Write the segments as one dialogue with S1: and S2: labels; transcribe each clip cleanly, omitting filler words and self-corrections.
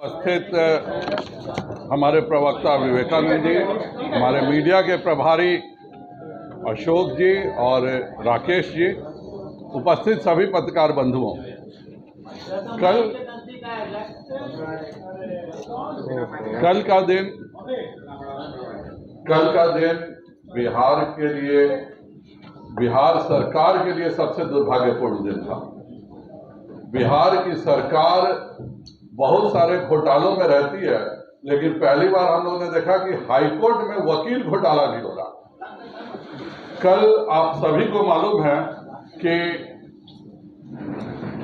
S1: स्थित हमारे प्रवक्ता विवेकानंद जी, हमारे मीडिया के प्रभारी अशोक जी और राकेश जी, उपस्थित सभी पत्रकार बंधुओं, कल का दिन बिहार के लिए, बिहार सरकार के लिए सबसे दुर्भाग्यपूर्ण दिन था। बिहार की सरकार बहुत सारे घोटालों में रहती है, लेकिन पहली बार हम लोगों ने देखा कि हाईकोर्ट में वकील घोटाला भी हो रहा। कल आप सभी को मालूम है कि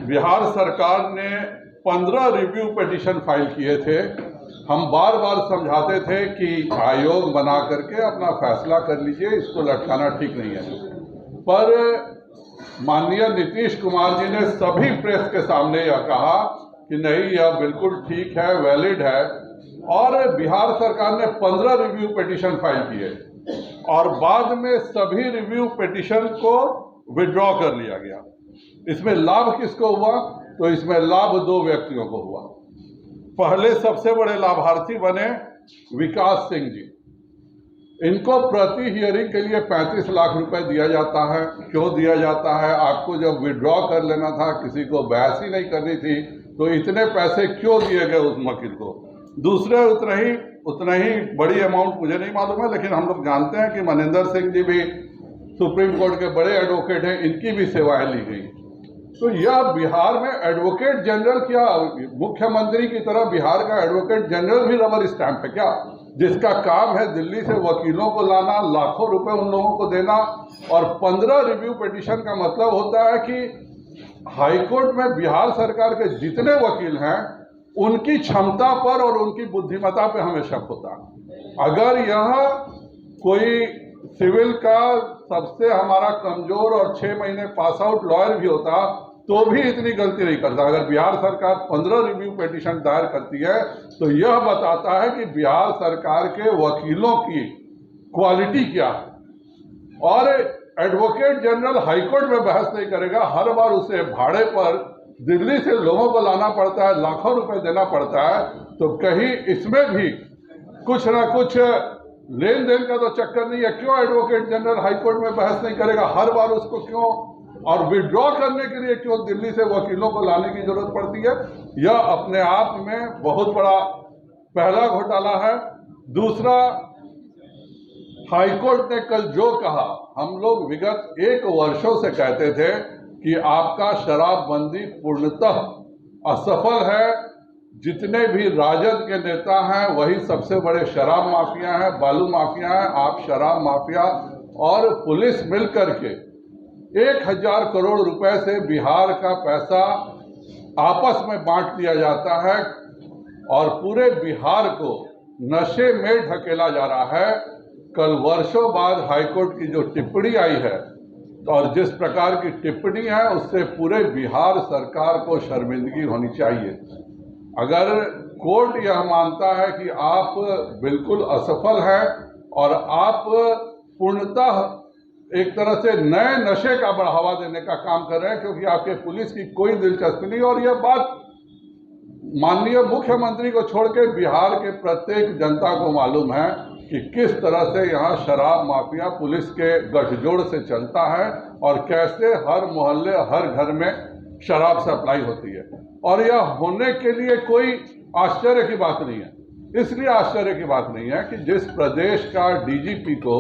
S1: बिहार सरकार ने 15 रिव्यू पिटीशन फाइल किए थे। हम बार बार समझाते थे कि आयोग बना करके अपना फैसला कर लीजिए, इसको लटकाना ठीक नहीं है। पर माननीय नीतीश कुमार जी ने सभी प्रेस के सामने यह कहा कि नहीं, यह बिल्कुल ठीक है, वैलिड है, और बिहार सरकार ने 15 रिव्यू पिटीशन फाइल किए और बाद में सभी रिव्यू पिटीशन को विड्रॉ कर लिया गया। इसमें लाभ किसको हुआ? तो इसमें लाभ 2 व्यक्तियों को हुआ। पहले सबसे बड़े लाभार्थी बने विकास सिंह जी। इनको प्रति हियरिंग के लिए 35 लाख रुपए दिया जाता है। क्यों दिया जाता है? आपको जब विड्रॉ कर लेना था, किसी को बहस ही नहीं करनी थी, तो इतने पैसे क्यों दिए गए उस वकील को? दूसरे उतना ही बड़ी अमाउंट मुझे नहीं मालूम है, लेकिन हम लोग जानते हैं कि मनिंदर सिंह जी भी सुप्रीम कोर्ट के बड़े एडवोकेट हैं, इनकी भी सेवाएं ली गई। तो यह बिहार में एडवोकेट जनरल, क्या मुख्यमंत्री की तरह बिहार का एडवोकेट जनरल भी रबर स्टैंप है क्या? जिसका काम है दिल्ली से वकीलों को लाना, लाखों रुपए उन लोगों को देना। और 15 रिव्यू पिटीशन का मतलब होता है कि हाईकोर्ट में बिहार सरकार के जितने वकील हैं, उनकी क्षमता पर और उनकी बुद्धिमत्ता पे हमें शक होता है। अगर यह कोई सिविल का सबसे हमारा कमजोर और 6 महीने पास आउट लॉयर भी होता तो भी इतनी गलती नहीं करता। अगर बिहार सरकार 15 रिव्यू पिटीशन दायर करती है तो यह बताता है कि बिहार सरकार के वकीलों की क्वालिटी क्या है। और एडवोकेट जनरल हाईकोर्ट में बहस नहीं करेगा, हर बार उसे भाड़े पर दिल्ली से लोगों को लाना पड़ता है, लाखों रुपए देना पड़ता है। तो कहीं इसमें भी कुछ ना कुछ लेन देन का तो चक्कर नहीं है। क्यों एडवोकेट जनरल हाईकोर्ट में बहस नहीं करेगा? हर बार उसको क्यों, और विड्रॉ करने के लिए क्यों दिल्ली से वकीलों को लाने की जरूरत पड़ती है? यह अपने आप में बहुत बड़ा पहला घोटाला है। दूसरा, हाईकोर्ट ने कल जो कहा, हम लोग विगत 1 वर्षों से कहते थे कि आपका शराबबंदी पूर्णतः असफल है। जितने भी राजद के नेता हैं वही सबसे बड़े शराब माफिया हैं, बालू माफिया हैं। आप शराब माफिया और पुलिस मिलकर के 1000 करोड़ रुपए से बिहार का पैसा आपस में बांट दिया जाता है और पूरे बिहार को नशे में ढकेला जा रहा है। कल वर्षों बाद हाईकोर्ट की जो टिप्पणी आई है, और जिस प्रकार की टिप्पणी है, उससे पूरे बिहार सरकार को शर्मिंदगी होनी चाहिए। अगर कोर्ट यह मानता है कि आप बिल्कुल असफल हैं और आप पूर्णतः एक तरह से नए नशे का बढ़ावा देने का काम कर रहे हैं, क्योंकि आपके पुलिस की कोई दिलचस्पी नहीं, और यह बात माननीय मुख्यमंत्री को छोड़ के बिहार के प्रत्येक जनता को मालूम है कि किस तरह से यहाँ शराब माफिया पुलिस के गठजोड़ से चलता है और कैसे हर मोहल्ले, हर घर में शराब सप्लाई होती है। और यह होने के लिए कोई आश्चर्य की बात नहीं है। इसलिए आश्चर्य की बात नहीं है कि जिस प्रदेश का डीजीपी को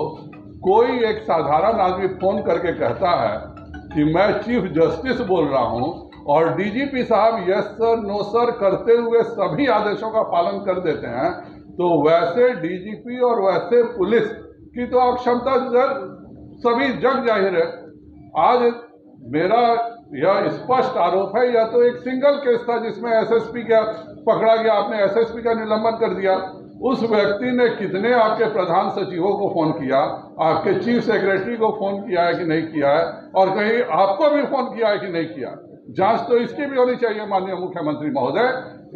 S1: कोई एक साधारण आदमी फोन करके कहता है कि मैं चीफ जस्टिस बोल रहा हूं, और डीजीपी साहब यस सर, नो सर करते हुए सभी आदेशों का पालन कर देते हैं, तो वैसे डीजीपी और वैसे पुलिस की तो अक्षमता सभी जग जाहिर है। आज मेरा यह स्पष्ट आरोप है, यह तो एक सिंगल केस था जिसमें एसएसपी का पकड़ा गया, आपने एसएसपी का निलंबन कर दिया। उस व्यक्ति ने कितने आपके प्रधान सचिवों को फोन किया, आपके चीफ सेक्रेटरी को फोन किया है कि नहीं किया है, और कहीं आपको भी फोन किया है कि नहीं किया? जांच तो इसकी भी होनी चाहिए माननीय मुख्यमंत्री महोदय।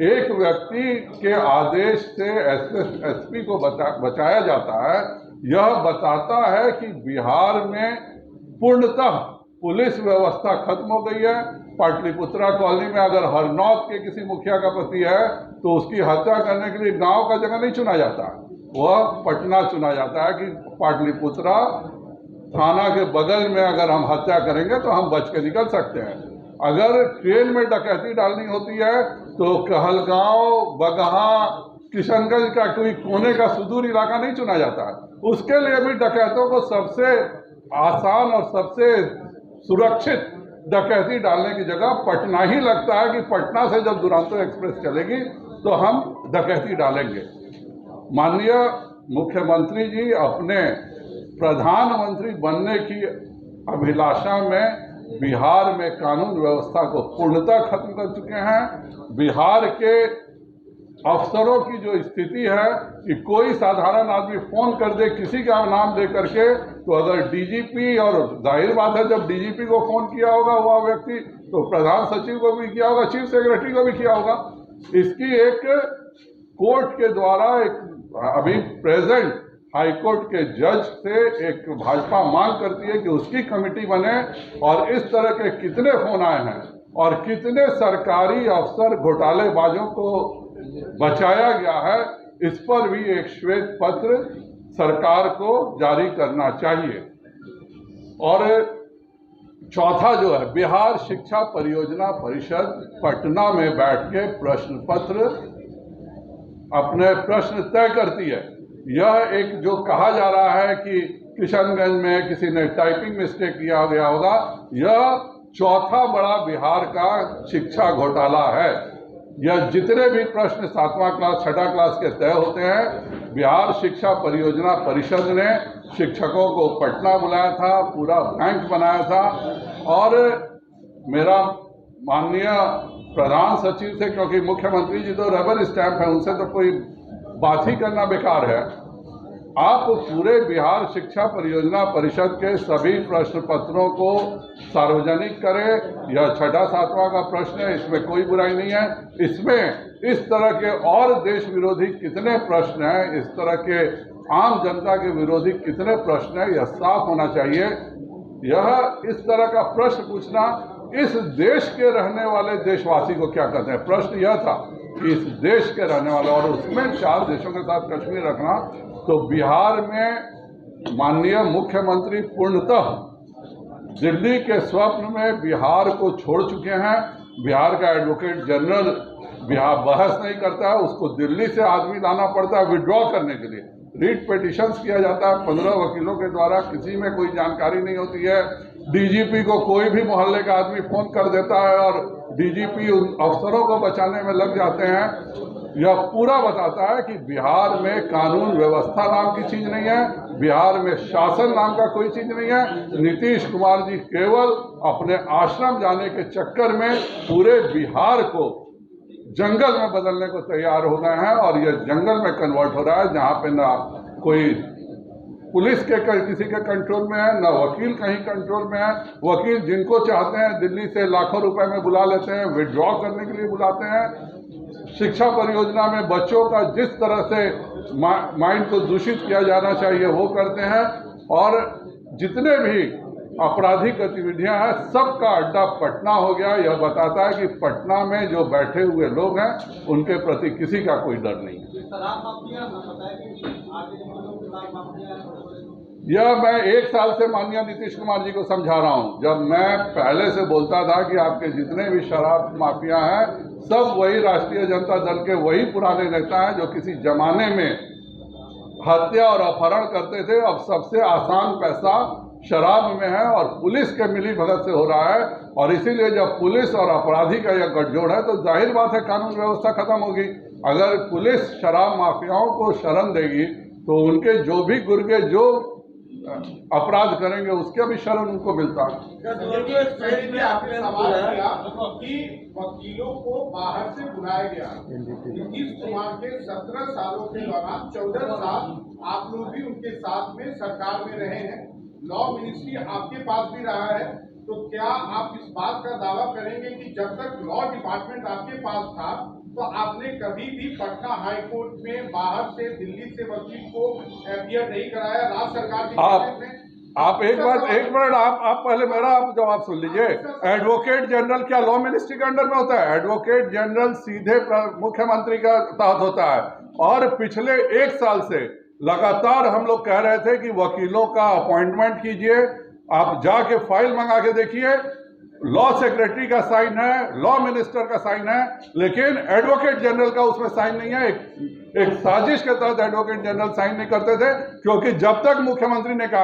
S1: एक व्यक्ति के आदेश से एसपी को बचाया जाता है, यह बताता है कि बिहार में पूर्णतः पुलिस व्यवस्था खत्म हो गई है। पाटलिपुत्रा कॉलोनी में अगर हरनौत के किसी मुखिया का पति है तो उसकी हत्या करने के लिए गांव का जगह नहीं चुना जाता, वह पटना चुना जाता है कि पाटलिपुत्रा थाना के बगल में अगर हम हत्या करेंगे तो हम बच के निकल सकते हैं। अगर ट्रेन में डकैती डालनी होती है तो कहलगांव, बगहा, किशनगंज का कोई कोने का सुदूर इलाका नहीं चुना जाता है। उसके लिए भी डकैतों को सबसे आसान और सबसे सुरक्षित डकैती डालने की जगह पटना ही लगता है कि पटना से जब दुरंतो एक्सप्रेस चलेगी तो हम डकैती डालेंगे। माननीय मुख्यमंत्री जी अपने प्रधानमंत्री बनने की अभिलाषा में बिहार में कानून व्यवस्था को पूर्णतः खत्म कर चुके हैं। बिहार के अफसरों की जो स्थिति है कि कोई साधारण आदमी फोन कर दे किसी का नाम दे करके, तो अगर डीजीपी, और जाहिर बात है जब डीजीपी को फोन किया होगा वह व्यक्ति तो प्रधान सचिव को भी किया होगा, चीफ सेक्रेटरी को भी किया होगा। इसकी एक कोर्ट के द्वारा एक अभी प्रेजेंट हाईकोर्ट के जज से एक भाजपा मांग करती है कि उसकी कमेटी बने और इस तरह के कितने फोन आए हैं और कितने सरकारी अफसर घोटालेबाजों को बचाया गया है, इस पर भी एक श्वेत पत्र सरकार को जारी करना चाहिए। और चौथा जो है, बिहार शिक्षा परियोजना परिषद पटना में बैठ के प्रश्न पत्र अपने प्रश्न तय करती है। यह एक जो कहा जा रहा है कि किशनगंज में किसी ने टाइपिंग मिस्टेक किया गया होगा, यह चौथा बड़ा बिहार का शिक्षा घोटाला है। यह जितने भी प्रश्न 7वां क्लास 6ठा क्लास के तय होते हैं, बिहार शिक्षा परियोजना परिषद ने शिक्षकों को पटना बुलाया था, पूरा बैंक बनाया था। और मेरा माननीय प्रधान सचिव से, क्योंकि मुख्यमंत्री जी तो रबर स्टैंप है, उनसे तो कोई बात ही करना बेकार है, आप पूरे बिहार शिक्षा परियोजना परिषद के सभी प्रश्न पत्रों को सार्वजनिक करें। यह 6ठा 7वां का प्रश्न है, इसमें कोई बुराई नहीं है। इसमें इस तरह के और देश विरोधी कितने प्रश्न हैं, इस तरह के आम जनता के विरोधी कितने प्रश्न हैं, यह साफ होना चाहिए। यह इस तरह का प्रश्न पूछना इस देश के रहने वाले देशवासी को क्या कहते हैं। प्रश्न यह था कि इस देश के रहने वाले, और उसमें 4 देशों के साथ कश्मीर रखना, तो बिहार में माननीय मुख्यमंत्री पूर्णतः दिल्ली के स्वप्न में बिहार को छोड़ चुके हैं। बिहार का एडवोकेट जनरल बिहार बहस नहीं करता है, उसको दिल्ली से आदमी लाना पड़ता है विड्रॉ करने के लिए। रीट पिटिशंस किया जाता है 15 वकीलों के द्वारा, किसी में कोई जानकारी नहीं होती है। डीजीपी को कोई भी मोहल्ले का आदमी फोन कर देता है और डीजीपी उन अफसरों को बचाने में लग जाते हैं। यह पूरा बताता है कि बिहार में कानून व्यवस्था नाम की चीज नहीं है, बिहार में शासन नाम का कोई चीज नहीं है। नीतीश कुमार जी केवल अपने आश्रम जाने के चक्कर में पूरे बिहार को जंगल में बदलने को तैयार हो गए हैं, और यह जंगल में कन्वर्ट हो रहा है, जहां पे ना कोई पुलिस के किसी के कंट्रोल में है, न वकील कहीं कंट्रोल में है। वकील जिनको चाहते हैं दिल्ली से लाखों रुपए में बुला लेते हैं, विड्रॉ करने के लिए बुलाते हैं। शिक्षा परियोजना में बच्चों का जिस तरह से माइंड को दूषित किया जाना चाहिए वो करते हैं, और जितने भी आपराधिक गतिविधियां हैं सबका अड्डा पटना हो गया। यह बताता है कि पटना में जो बैठे हुए लोग हैं उनके प्रति किसी का कोई डर नहीं है। यह मैं 1 साल से माननीय नीतीश कुमार जी को समझा रहा हूं। जब मैं पहले से बोलता था कि आपके जितने भी शराब माफिया हैं सब वही राष्ट्रीय जनता दल के वही पुराने नेता हैं जो किसी जमाने में हत्या और अपहरण करते थे। अब सबसे आसान पैसा शराब में है और पुलिस के मिली भगत से हो रहा है, और इसीलिए जब पुलिस और अपराधी का यह गठजोड़ है तो जाहिर बात है कानून व्यवस्था खत्म होगी। अगर पुलिस शराब माफियाओं को शरण देगी तो उनके जो भी गुर्गे जो अपराध करेंगे उसके भी शरण उनको मिलता है।
S2: आपने सवाल किया कि वकीलों को बाहर से बुलाया गया। नीतीश कुमार के 17 सालों के दौरान 14 साल आप लोग भी उनके साथ में सरकार में रहे हैं, लॉ मिनिस्ट्री आपके पास भी रहा है, तो क्या आप इस बात का दावा करेंगे कि जब तक लॉ डिपार्टमेंट आपके पास था तो आपने कभी भी पटना हाई कोर्ट में बाहर से दिल्ली से वकील को अपीयर नहीं कराया? राज्य सरकार की
S1: आप एक मिनट आप पहले मेरा आप जवाब सुन लीजिए। एडवोकेट जनरल क्या लॉ मिनिस्ट्री के अंडर में होता है? एडवोकेट जनरल सीधे मुख्यमंत्री का तहत होता है। और पिछले 1 साल से लगातार हम लोग कह रहे थे कि वकीलों का अपॉइंटमेंट कीजिए। आप जाके फाइल मंगा के देखिए, लॉ सेक्रेटरी का साइन है, लॉ मिनिस्टर का साइन है, लेकिन एडवोकेट जनरल का उसमें साइन नहीं है। एक साजिश के तहत एडवोकेट जनरल साइन नहीं करते थे, क्योंकि जब तक मुख्यमंत्री ने कहा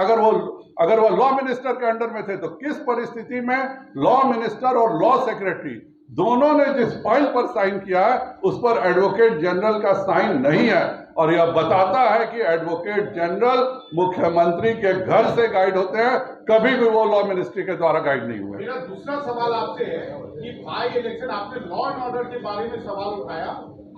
S1: अगर वो लॉ मिनिस्टर के अंडर में थे तो किस परिस्थिति में लॉ मिनिस्टर और लॉ सेक्रेटरी दोनों ने जिस फाइल पर साइन किया है उस पर एडवोकेट जनरल का साइन नहीं है। और यह बताता है कि एडवोकेट जनरल मुख्यमंत्री के घर से गाइड होते हैं, कभी भी वो लॉ मिनिस्ट्री के द्वारा गाइड नहीं हुए।
S2: मेरा दूसरा सवाल आपसे है कि बाई इलेक्शन, आपने लॉ एंड ऑर्डर के बारे में सवाल उठाया।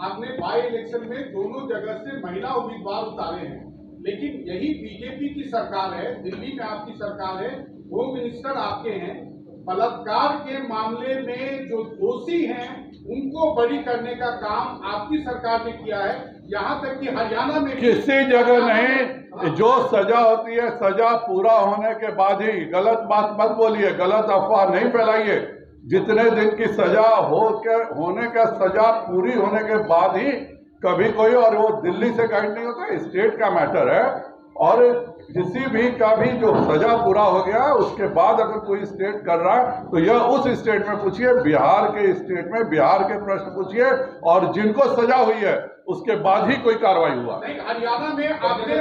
S2: आपने बाई इलेक्शन में दोनों जगह से महिला उम्मीदवार उतारे हैं, लेकिन यही बीजेपी की सरकार है, दिल्ली में आपकी सरकार है, होम मिनिस्टर आपके हैं। बलात्कार के मामले में जो दोषी हैं उनको बरी करने का काम आपकी सरकार ने किया है। यहाँ तक कि हरियाणा में
S1: किसी जगह नहीं, जो सजा होती है सजा पूरा होने के बाद ही। गलत बात मत बोलिए, गलत अफवाह नहीं फैलाइए। जितने दिन की सजा होने का सजा पूरी होने के बाद ही कभी कोई, और वो दिल्ली से गाइड नहीं होता, स्टेट का मैटर है। और किसी भी का भी जो सजा पूरा हो गया उसके बाद अगर कोई स्टेट कर रहा है तो यह उस स्टेट में पूछिए, बिहार के स्टेट में बिहार के प्रश्न पूछिए, और जिनको सजा हुई है उसके बाद ही कोई कार्रवाई हुआ।
S2: हरियाणा में आपने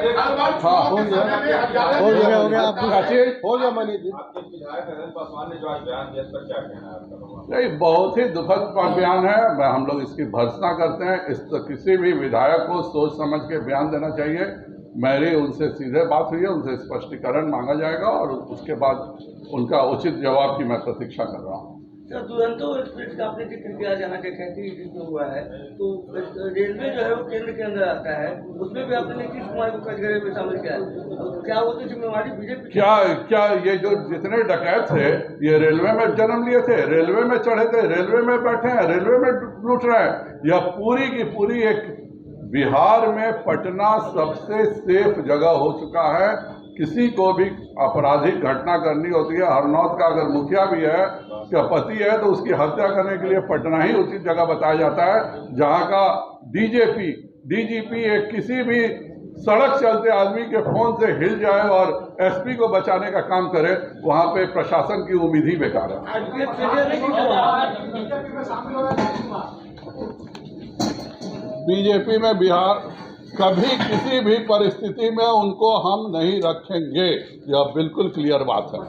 S3: हो गया मनीष जी।
S4: आपके विधायक अरविंद पासवान ने जो आज बयान दिया, इस पर क्या कहना है आपका?
S1: नहीं, बहुत ही दुखद बयान है। हम लोग इसकी भर्त्सना करते हैं। किसी भी विधायक को सोच समझ के बयान देना चाहिए। मेरी उनसे सीधे बात हुई है, उनसे स्पष्टीकरण मांगा जाएगा और उसके बाद उनका उचित जवाब की मैं प्रतीक्षा कर रहा हूँ।
S5: सर, दुरंतो एक्सप्रेस का आपने जिक्र किया, जाना के कहती जो हुआ है, तो रेलवे जो है वो केंद्र के अंदर आता है, उसमें भी आपने नीतीश कुमार को कचघरे में शामिल किया है। तो क्या वो तो जिम्मेवारी बीजेपी?
S1: क्या ये जो जितने डकैत थे ये रेलवे में जन्म लिए थे, रेलवे में चढ़े थे, रेलवे में बैठे हैं, रेलवे में लूट रहे हैं। यह पूरी की पूरी एक बिहार में पटना सबसे सेफ जगह हो चुका है। किसी को भी आपराधिक घटना करनी होती है, हरनौत का अगर मुखिया भी है, क्या पति है, तो उसकी हत्या करने के लिए पटना ही उचित जगह बताया जाता है। जहां का डीजीपी एक किसी भी सड़क चलते आदमी के फोन से हिल जाए और एसपी को बचाने का काम करे, वहां पे प्रशासन की उम्मीद ही बेकार है। बीजेपी में बिहार कभी किसी भी परिस्थिति में उनको हम नहीं रखेंगे, यह बिल्कुल क्लियर बात है।